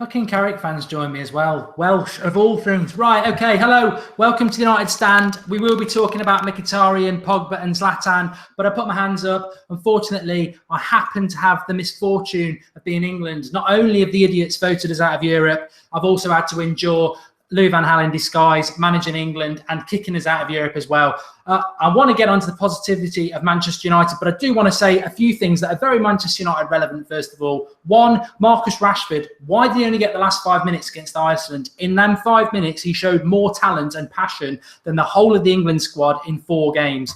Fucking Carrick fans join me as well. Welsh, of all things. Right, okay, hello. Welcome to the United Stand. We will be talking about Mkhitaryan, Pogba and Zlatan, but I put my hands up. Unfortunately, I happen to have the misfortune of being England. Not only have the idiots voted us out of Europe, I've also had to endure Louis van Gaal in disguise, managing England and kicking us out of Europe as well. I want to get onto the positivity of Manchester United, but I do want to say a few things that are very Manchester United relevant, first of all. One, Marcus Rashford. Why did he only get the last 5 minutes against Iceland? In them 5 minutes, he showed more talent and passion than the whole of the England squad in 4 games.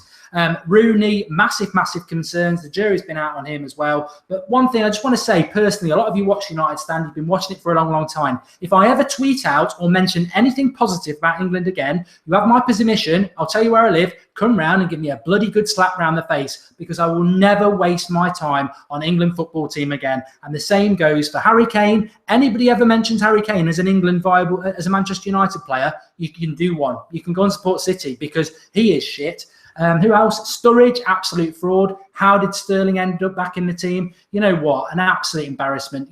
Rooney, massive concerns. The jury's been out on him as well. But one thing I just want to say personally, a lot of you watch United Stand, you've been watching it for a long time. If I ever tweet out or mention anything positive about England again, you have my permission. I'll tell you where I live. Come round and give me a bloody good slap round the face, because I will never waste my time on England football team again. And the same goes for Harry Kane. Anybody ever mentions Harry Kane as an England viable, as a Manchester United player, you can do one. You can go and support City because he is shit. Who else? Sturridge, absolute fraud. How did Sterling end up back in the team? You know what? An absolute embarrassment.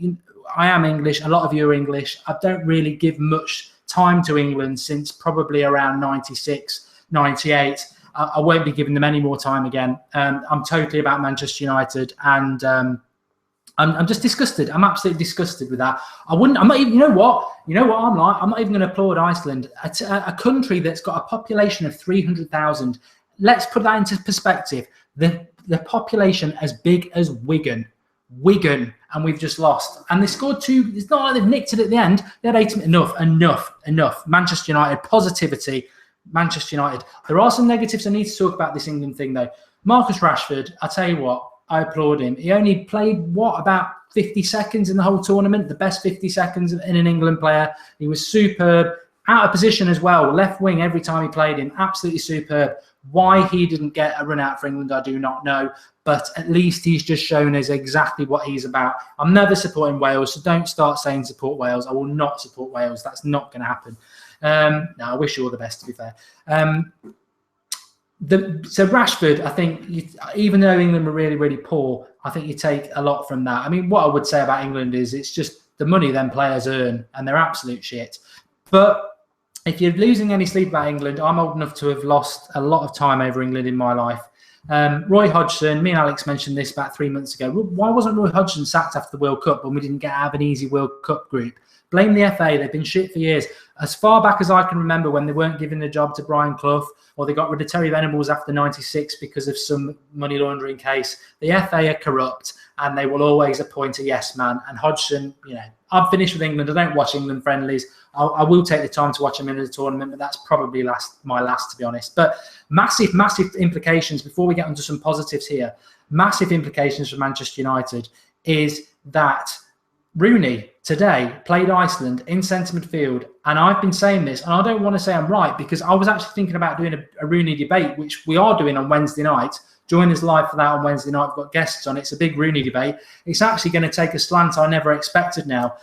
I am English. A lot of you are English. I don't really give much time to England since probably around 96, 98. I won't be giving them any more time again. I'm totally about Manchester United, and I'm just disgusted. I'm absolutely disgusted with that. I'm not even, you know what I'm like? I'm not even going to applaud Iceland. A country that's got a population of 300,000. Let's put that into perspective. The population as big as Wigan, and we've just lost. And they scored 2. It's not like they've nicked it at the end. They had 8. Enough. Manchester United, positivity. Manchester United. There are some negatives I need to talk about this England thing, though. Marcus Rashford, I tell you what, I applaud him. He only played, about 50 seconds in the whole tournament, the best 50 seconds in an England player. He was superb. Out of position as well, left wing every time he played him, absolutely superb. Why he didn't get a run out for England, I do not know. But at least he's just shown us exactly what he's about. I'm never supporting Wales, so don't start saying support Wales. I will not support Wales. That's not going to happen. No, I wish you all the best, to be fair. So Rashford, I think, even though England were really poor, I think you take a lot from that. I mean, what I would say about England is it's just the money them players earn, and they're absolute shit. But if you're losing any sleep about England, I'm old enough to have lost a lot of time over England in my life. Roy Hodgson, me and Alex mentioned this about 3 months ago. Why wasn't Roy Hodgson sacked after the World Cup when we didn't have an easy World Cup group? Blame the FA. They've been shit for years. As far back as I can remember, when they weren't giving the job to Brian Clough, or they got rid of Terry Venables after 96 because of some money laundering case, the FA are corrupt, and they will always appoint a yes man. And Hodgson, I've finished with England. I don't watch England friendlies. I will take the time to watch them in the tournament, but that's probably my last, to be honest. But massive implications, before we get onto some positives here, massive implications for Manchester United is that Rooney today played Iceland in centre midfield. And I've been saying this, and I don't want to say I'm right, because I was actually thinking about doing a Rooney debate, which we are doing on Wednesday night. Join us live for that on Wednesday night. We've got guests on. It's a big Rooney debate. It's actually going to take a slant I never expected now,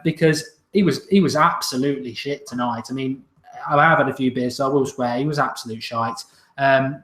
because he was absolutely shit tonight. I mean, I have had a few beers, so I will swear he was absolute shite.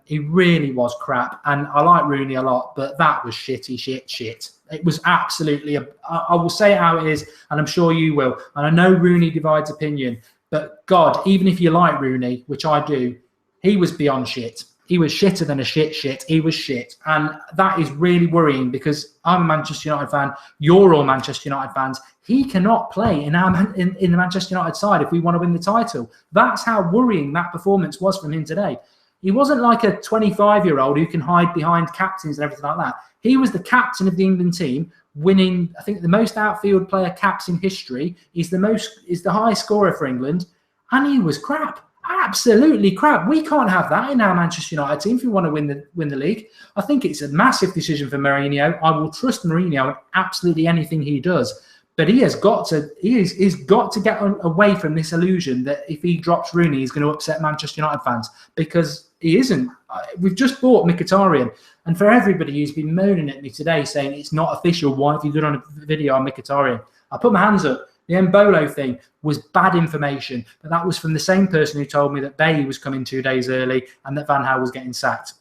He really was crap. And I like Rooney a lot, but that was shit. It was absolutely, I will say it how it is, and I'm sure you will. And I know Rooney divides opinion, but God, even if you like Rooney, which I do, he was beyond shit. He was shitter than a shit. He was shit. And that is really worrying, because I'm a Manchester United fan. You're all Manchester United fans. He cannot play in the Manchester United side if we want to win the title. That's how worrying that performance was from him today. He wasn't like a 25-year-old who can hide behind captains and everything like that. He was the captain of the England team, winning, I think, the most outfield player caps in history. He's the highest scorer for England, and he was crap. Absolutely crap. We can't have that in our Manchester United team if we want to win the league. I think it's a massive decision for Mourinho. I will trust Mourinho in absolutely anything he does. But he's got to get away from this illusion that if he drops Rooney, he's going to upset Manchester United fans, because he isn't. We've just bought Mkhitaryan, and for everybody who's been moaning at me today saying it's not official, why have you done a video on Mkhitaryan? I put my hands up. The Mbolo thing was bad information, but that was from the same person who told me that Bailly was coming 2 days early and that Van Gaal was getting sacked.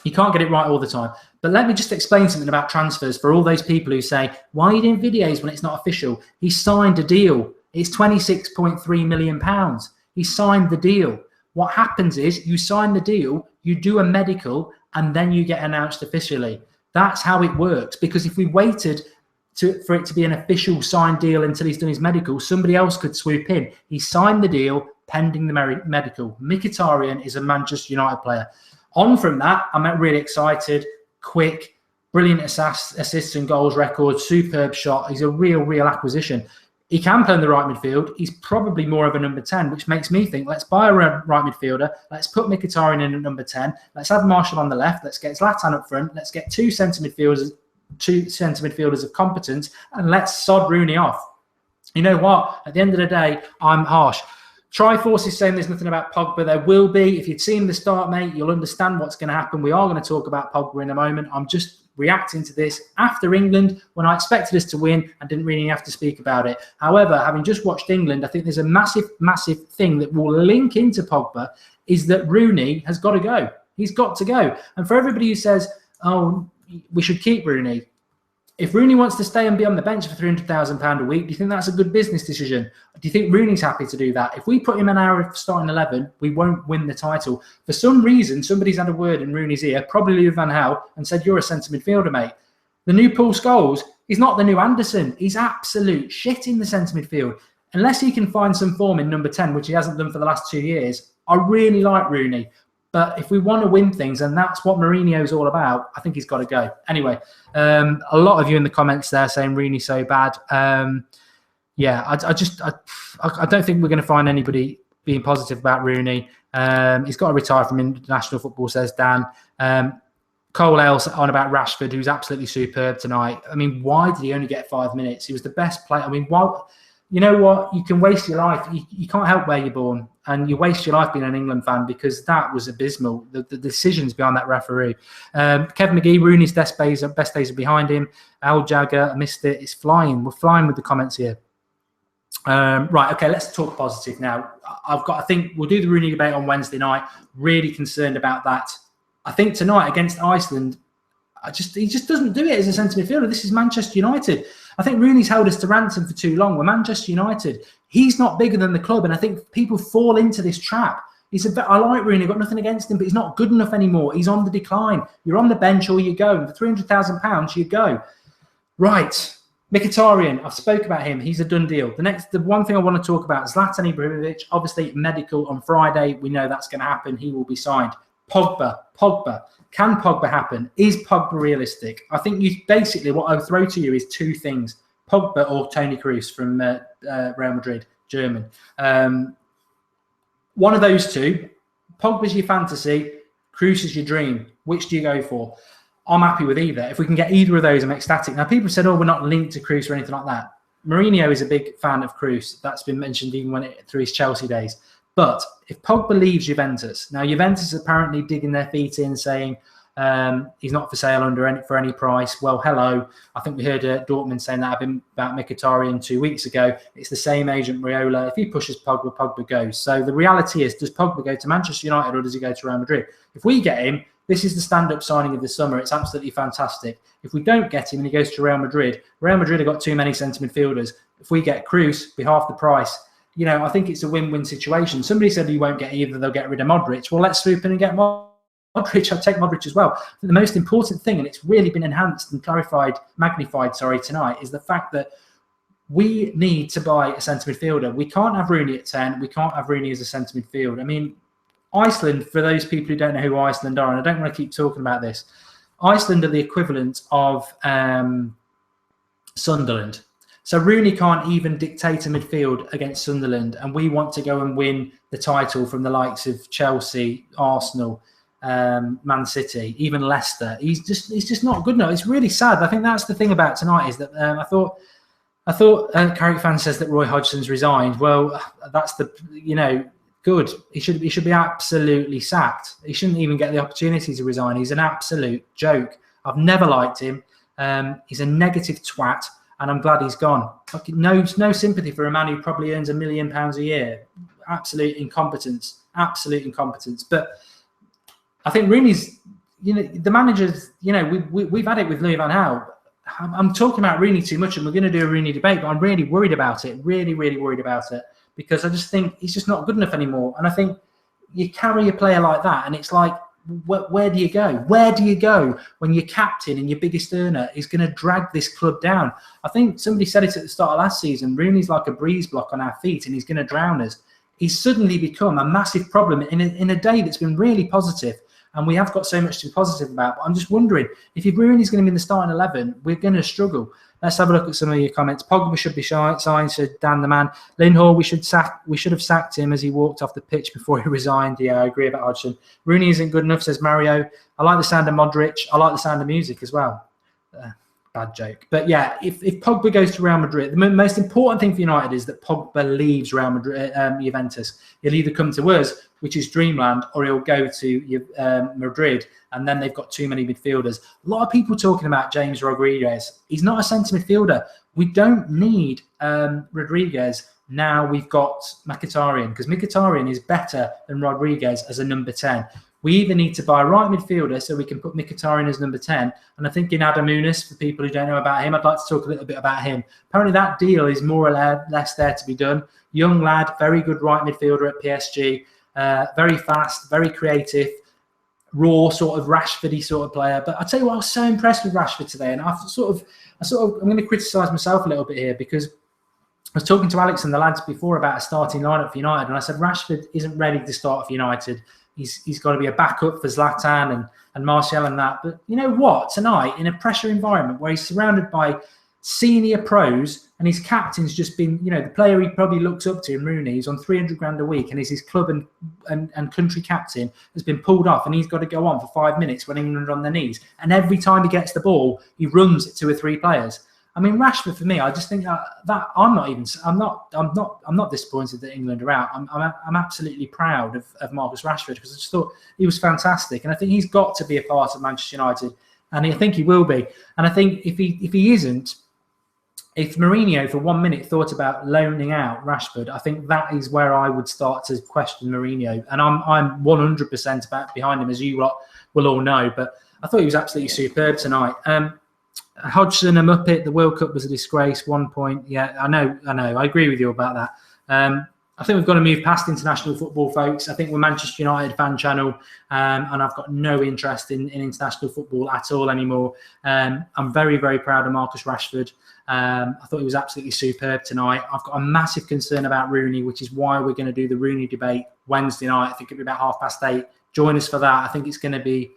You can't get it right all the time. But let me just explain something about transfers for all those people who say, why are you doing videos when it's not official? He signed a deal. It's £26.3 million. He signed the deal. What happens is you sign the deal, you do a medical, and then you get announced officially. That's how it works. Because if we waited for it to be an official signed deal until he's done his medical, somebody else could swoop in. He signed the deal pending the medical. Mkhitaryan is a Manchester United player. On from that, I'm really excited. Quick, brilliant assists and goals record, superb shot. He's a real acquisition. He can play in the right midfield. He's probably more of a number 10, which makes me think, let's buy a right midfielder. Let's put Mkhitaryan in at number 10. Let's have Marshall on the left. Let's get Zlatan up front. Let's get two centre midfielders of competence, and let's sod Rooney off. You know what? At the end of the day, I'm harsh. Triforce is saying there's nothing about Pogba. There will be. If you'd seen the start, mate, you'll understand what's going to happen. We are going to talk about Pogba in a moment. I'm just reacting to this after England when I expected us to win and didn't really have to speak about it. However, having just watched England, I think there's a massive thing that will link into Pogba is that Rooney has got to go. He's got to go. And for everybody who says, oh, we should keep Rooney, if Rooney wants to stay and be on the bench for £300,000 a week, do you think that's a good business decision? Do you think Rooney's happy to do that? If we put him in our starting 11, we won't win the title. For some reason, somebody's had a word in Rooney's ear, probably Louis van Gaal, and said, you're a centre midfielder, mate. The new Paul Scholes, he's not the new Anderson. He's absolute shit in the centre midfield. Unless he can find some form in number 10, which he hasn't done for the last 2 years, I really like Rooney. But if we want to win things, and that's what Mourinho is all about, I think he's got to go. Anyway, a lot of you in the comments there saying Rooney's so bad. Yeah, I don't think we're going to find anybody being positive about Rooney. He's got to retire from international football, says Dan. Cole Ailes on about Rashford, who's absolutely superb tonight. I mean, why did he only get 5 minutes? He was the best player. I mean, why? You know what? You can waste your life. You can't help where you're born. And you waste your life being an England fan because that was abysmal. The decisions behind that referee. Kevin McGee, Rooney's best days are behind him. Al Jagger, I missed it. It's flying. We're flying with the comments here. Right, okay, let's talk positive now. I think we'll do the Rooney debate on Wednesday night. Really concerned about that. I think tonight against Iceland, he just doesn't do it as a centre midfielder. This is Manchester United. I think Rooney's held us to ransom for too long. We're Manchester United. He's not bigger than the club, and I think people fall into this trap. I like Rooney, I've got nothing against him, but he's not good enough anymore. He's on the decline. You're on the bench or you go. And for £300,000, you go. Right. Mkhitaryan, I've spoke about him. He's a done deal. The one thing I want to talk about, Zlatan Ibrahimovic, obviously medical on Friday. We know that's going to happen. He will be signed. Pogba. Can Pogba happen? Is Pogba realistic? I think basically what I'll throw to you is two things. Pogba or Toni Kroos from Real Madrid, German. One of those two. Pogba's your fantasy. Kroos is your dream. Which do you go for? I'm happy with either. If we can get either of those, I'm ecstatic. Now, people said, oh, we're not linked to Kroos or anything like that. Mourinho is a big fan of Kroos. That's been mentioned even through his Chelsea days. But if Pogba leaves Juventus, now Juventus is apparently digging their feet in saying he's not for sale for any price. Well, hello. I think we heard Dortmund saying that about Mkhitaryan 2 weeks ago. It's the same agent, Raiola. If he pushes Pogba, Pogba goes. So the reality is, does Pogba go to Manchester United or does he go to Real Madrid? If we get him, this is the stand-up signing of the summer. It's absolutely fantastic. If we don't get him and he goes to Real Madrid have got too many centre midfielders. If we get Kroos, be half the price. You know, I think it's a win-win situation. Somebody said you won't get either, they'll get rid of Modric. Well, let's swoop in and get Modric. I'll take Modric as well. The most important thing, and it's really been enhanced and magnified tonight, is the fact that we need to buy a centre midfielder. We can't have Rooney at 10. We can't have Rooney as a centre midfield. I mean, Iceland, for those people who don't know who Iceland are, and I don't want to keep talking about this, Iceland are the equivalent of Sunderland. So Rooney can't even dictate a midfield against Sunderland, and we want to go and win the title from the likes of Chelsea, Arsenal, Man City, even Leicester. He's just not good enough. It's really sad. I think that's the thing about tonight is that I thought Carrick fan says that Roy Hodgson's resigned. Well, that's good. He should be absolutely sacked. He shouldn't even get the opportunity to resign. He's an absolute joke. I've never liked him. He's a negative twat. And I'm glad he's gone. No sympathy for a man who probably earns £1 million a year. Absolute incompetence. But I think Rooney's the managers, we've had it with Louis van Gaal. I'm talking about Rooney too much, and we're going to do a Rooney debate, but I'm really worried about it, really, really worried about it, because I just think he's just not good enough anymore. And I think you carry a player like that, and it's like, where do you go? Where do you go when your captain and your biggest earner is going to drag this club down? I think somebody said it at the start of last season, Rooney's like a breeze block on our feet and he's going to drown us. He's suddenly become a massive problem in a day that's been really positive. And we have got so much to be positive about. But I'm just wondering, if Rooney's going to be in the starting 11, we're going to struggle. Let's have a look at some of your comments. Pogba should be signed, said Dan the man. Lindhall, we should have sacked him as he walked off the pitch before he resigned. Yeah, I agree about Hodgson. Rooney isn't good enough, says Mario. I like the sound of Modric. I like the sound of music as well. Bad joke. But yeah, if Pogba goes to Real Madrid, the most important thing for United is that Pogba leaves Real Madrid, Juventus. He'll either come to us, which is dreamland, or he'll go to Madrid, and then they've got too many midfielders. A lot of people talking about James Rodriguez. He's not a centre midfielder. We don't need Rodriguez. Now we've got Mkhitaryan, because Mkhitaryan is better than Rodriguez as a number 10. We either need to buy a right midfielder so we can put Mkhitaryan as number 10. And I think in Adam Nunes, for people who don't know about him, I'd like to talk a little bit about him. Apparently that deal is more or less there to be done. Young lad, very good right midfielder at PSG. Very fast, very creative, raw, sort of Rashford-y sort of player. But I'll tell you what, I was so impressed with Rashford today. And I'm going to criticise myself a little bit here, because I was talking to Alex and the lads before about a starting lineup for United. And I said, Rashford isn't ready to start for United. He's got to be a backup for Zlatan and Martial and that. But you know what? Tonight, in a pressure environment where he's surrounded by senior pros and his captain's just been, the player he probably looks up to, Rooney, he's on 300 grand a week and is his club and country captain, has been pulled off, and he's got to go on for 5 minutes when England are on their knees. And every time he gets the ball, he runs at 2 or 3 players. I mean, Rashford, for me, I just think that I'm not disappointed that England are out. I'm absolutely proud of Marcus Rashford, because I just thought he was fantastic, and I think he's got to be a part of Manchester United, and I think he will be. And I think if he isn't, if Mourinho for 1 minute thought about loaning out Rashford, I think that is where I would start to question Mourinho, and I'm 100% behind him, as you lot will all know. But I thought he was absolutely superb tonight. Hodgson, a muppet. The World Cup was a disgrace. 1 point. Yeah, I know. I agree with you about that. I think we've got to move past international football, folks. I think we're Manchester United fan channel, and I've got no interest in international football at all anymore. I'm very, very proud of Marcus Rashford. I thought he was absolutely superb tonight. I've got a massive concern about Rooney, which is why we're going to do the Rooney debate Wednesday night. I think it'll be about 8:30. Join us for that. I think it's going to be...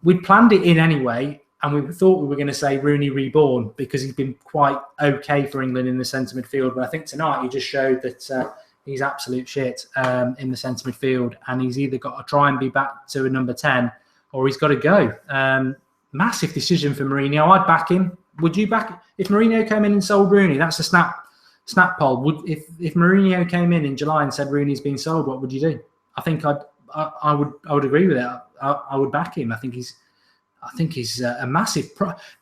we'd planned it in anyway, and we thought we were going to say Rooney reborn, because he's been quite okay for England in the centre midfield. But I think tonight he just showed that he's absolute shit in the centre midfield, and he's either got to try and be back to a number 10 or he's got to go. Massive decision for Mourinho. I'd back him. Would you back if Mourinho came in and sold Rooney? That's a snap poll. If Mourinho came in July and said Rooney's been sold, what would you do? I think I would agree with it. I would back him. I think he's a massive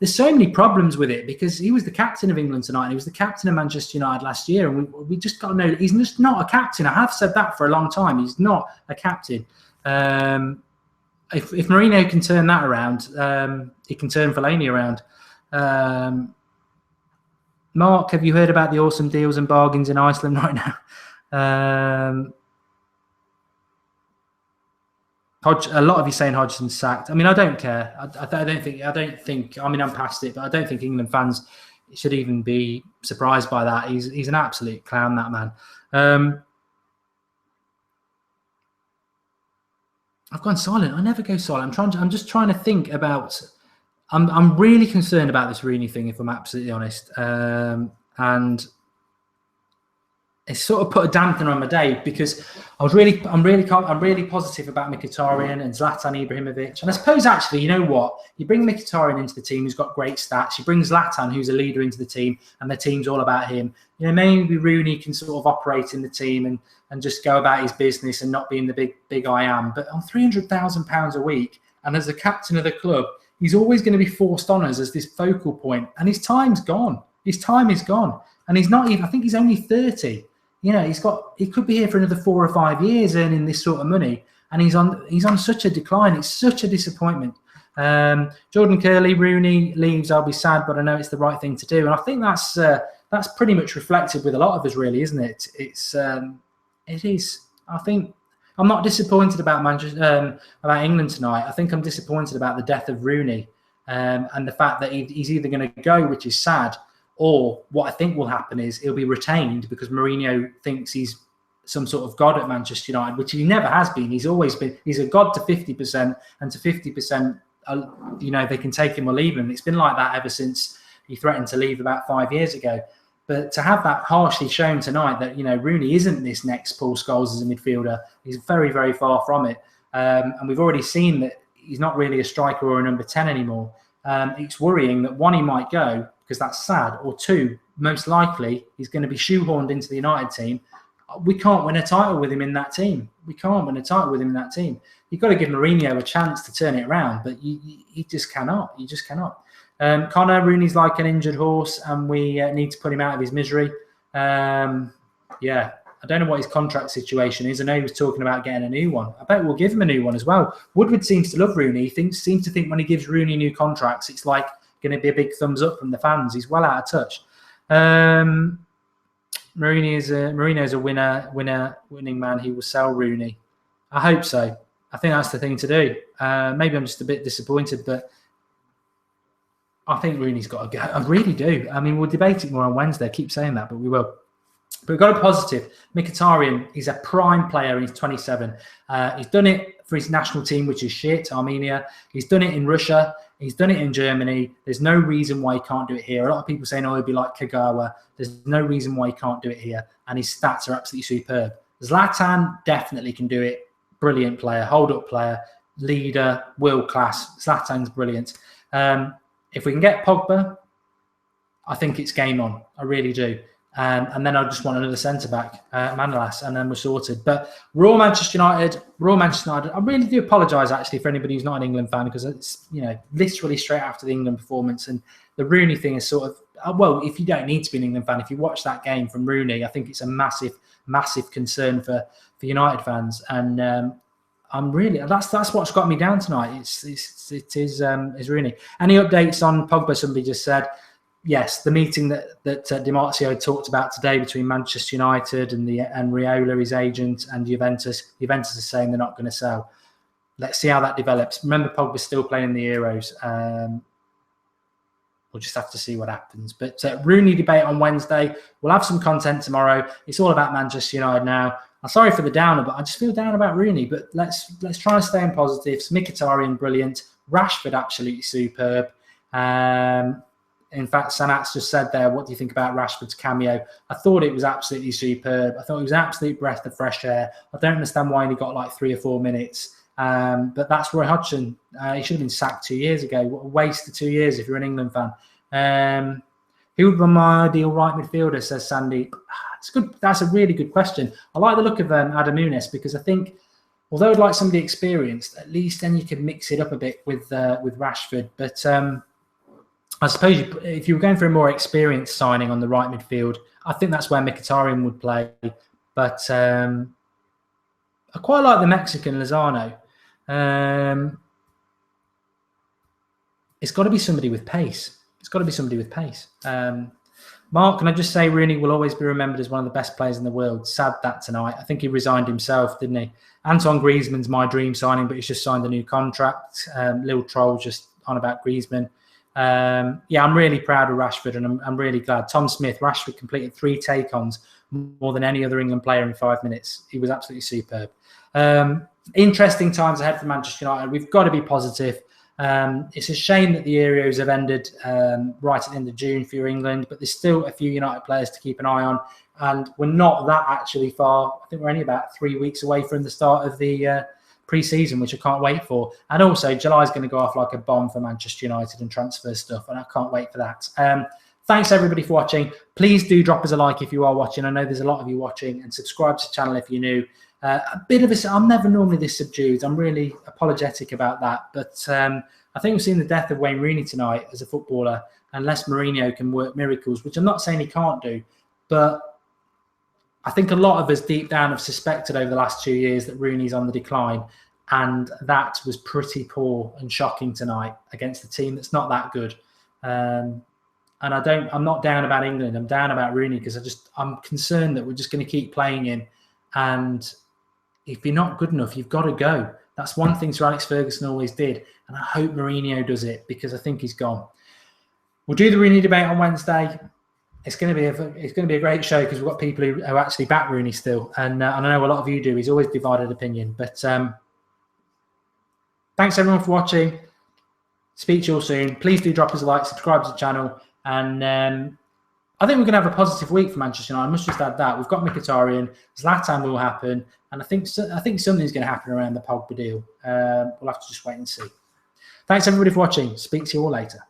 there's so many problems with it, because he was the captain of England tonight, and he was the captain of Manchester United last year, and we just got to know he's just not a captain. I have said that for a long time. He's not a captain. If Mourinho can turn that around, he can turn Fellaini around. Mark, have you heard about the awesome deals and bargains in Iceland right now? A lot of you saying Hodgson's sacked. I mean, I don't care. I don't think. I mean, I'm past it, but I don't think England fans should even be surprised by that. He's an absolute clown, that man. I've gone silent. I never go silent. I'm just trying to think about. I'm really concerned about this Rooney thing, if I'm absolutely honest, and it's sort of put a dampener on my day, because I'm really positive about Mkhitaryan and Zlatan Ibrahimovic. And I suppose actually, you know what? You bring Mkhitaryan into the team, who's got great stats. You bring Zlatan, who's a leader, into the team, and the team's all about him. You know, maybe Rooney can sort of operate in the team and just go about his business and not being the big I am. But on £300,000 a week, and as the captain of the club, he's always going to be forced on us as this focal point, and his time's gone. His time is gone, and he's not even. I think he's only 30. You know, he could be here for another 4 or 5 years earning this sort of money. and he's on such a decline. It's such a disappointment. Jordan Curley, Rooney leaves. I'll be sad, but I know it's the right thing to do, and I think that's pretty much reflected with a lot of us, really, isn't it? It is. I think I'm not disappointed about about England tonight. I think I'm disappointed about the death of Rooney, and the fact that he's either going to go, which is sad, or what I think will happen is he'll be retained because Mourinho thinks he's some sort of god at Manchester United, which he never has been. He's always been. He's a god to 50%, and to 50%, they can take him or leave him. It's been like that ever since he threatened to leave about 5 years ago. But to have that harshly shown tonight that, Rooney isn't this next Paul Scholes as a midfielder, he's very, very far from it. And we've already seen that he's not really a striker or a number 10 anymore. It's worrying that one, he might go because that's sad, or two, most likely he's going to be shoehorned into the United team. We can't win a title with him in that team. You've got to give Mourinho a chance to turn it around, but you just cannot. You just cannot. Connor, Rooney's like an injured horse, and we need to put him out of his misery. I don't know what his contract situation is. I know he was talking about getting a new one. I bet we'll give him a new one as well. Woodward seems to love Rooney. He seems to think when he gives Rooney new contracts, it's like going to be a big thumbs up from the fans. He's well out of touch. Mourinho's a winning man. He will sell Rooney. I hope so. I think that's the thing to do. Maybe I'm just a bit disappointed, but I think Rooney's got to go. I really do. I mean, we'll debate it more on Wednesday. I keep saying that, but we will. But we've got a positive. Mkhitaryan, he's a prime player. He's 27. He's done it for his national team, which is shit, Armenia. He's done it in Russia. He's done it in Germany. There's no reason why he can't do it here. A lot of people saying, he'll be like Kagawa. There's no reason why he can't do it here. And his stats are absolutely superb. Zlatan definitely can do it. Brilliant player, hold-up player, leader, world class. Zlatan's brilliant. If we can get Pogba, I think it's game on. I really do. And then I just want another centre-back, Manolas, and then we're sorted. But we're all Manchester United. I really do apologise, actually, for anybody who's not an England fan, because it's, literally straight after the England performance. And the Rooney thing is sort of, if you don't need to be an England fan, if you watch that game from Rooney, I think it's a massive, massive concern for United fans. And I'm really, that's what's got me down tonight. It is Rooney. Any updates on Pogba? Somebody just said. Yes, the meeting that Di Marzio talked about today between Manchester United and Raiola, his agent, and Juventus. Juventus is saying they're not going to sell. Let's see how that develops. Remember, Pogba's still playing in the Euros. We'll just have to see what happens. But Rooney debate on Wednesday. We'll have some content tomorrow. It's all about Manchester United now. I'm sorry for the downer, but I just feel down about Rooney. But let's try and stay in positives. Mkhitaryan, brilliant. Rashford, absolutely superb. In fact, Sanat's just said there, what do you think about Rashford's cameo? I thought it was absolutely superb. I thought it was an absolute breath of fresh air. I don't understand why he got like 3 or 4 minutes. But that's Roy Hodgson. He should have been sacked 2 years ago. What a waste of 2 years if you're an England fan. Who would be my ideal right midfielder, says Sandy. It's good. That's a really good question. I like the look of Adam Nunes because I think, although I'd like somebody experienced, at least then you could mix it up a bit with Rashford. But I suppose if you were going for a more experienced signing on the right midfield, I think that's where Mkhitaryan would play. But I quite like the Mexican Lozano. It's got to be somebody with pace. Mark, can I just say Rooney will always be remembered as one of the best players in the world. Sad that tonight. I think he resigned himself, didn't he? Antoine Griezmann's my dream signing, but he's just signed a new contract. Lil Troll just on about Griezmann. I'm really proud of Rashford, and I'm really glad. Tom Smith, Rashford completed 3 take-ons, more than any other England player in 5 minutes. He was absolutely superb. Interesting times ahead for Manchester United. We've got to be positive. It's a shame that the Euros have ended right at the end of June for England, but there's still a few United players to keep an eye on, and we're not that actually far. I think we're only about 3 weeks away from the start of the pre-season, which I can't wait for. And also, July's going to go off like a bomb for Manchester United and transfer stuff, and I can't wait for that. Thanks, everybody, for watching. Please do drop us a like if you are watching. I know there's a lot of you watching, and subscribe to the channel if you're new. I'm never normally this subdued. I'm really apologetic about that. But I think we've seen the death of Wayne Rooney tonight as a footballer, unless Mourinho can work miracles, which I'm not saying he can't do. But I think a lot of us deep down have suspected over the last 2 years that Rooney's on the decline, and that was pretty poor and shocking tonight against a team that's not that good. And I'm not down about England. I'm down about Rooney because I'm concerned that we're just going to keep playing him, and if you're not good enough, you've got to go. That's one thing Sir Alex Ferguson always did, and I hope Mourinho does it because I think he's gone. We'll do the Rooney debate on Wednesday. It's going to be a great show because we've got people who actually back Rooney still, and I know a lot of you do. He's always divided opinion, but thanks everyone for watching. Speak to you all soon. Please do drop us a like, subscribe to the channel, and I think we're going to have a positive week for Manchester United. I must just add that we've got Mkhitaryan. Zlatan will happen, and I think something's going to happen around the Pogba deal. We'll have to just wait and see. Thanks everybody for watching. Speak to you all later.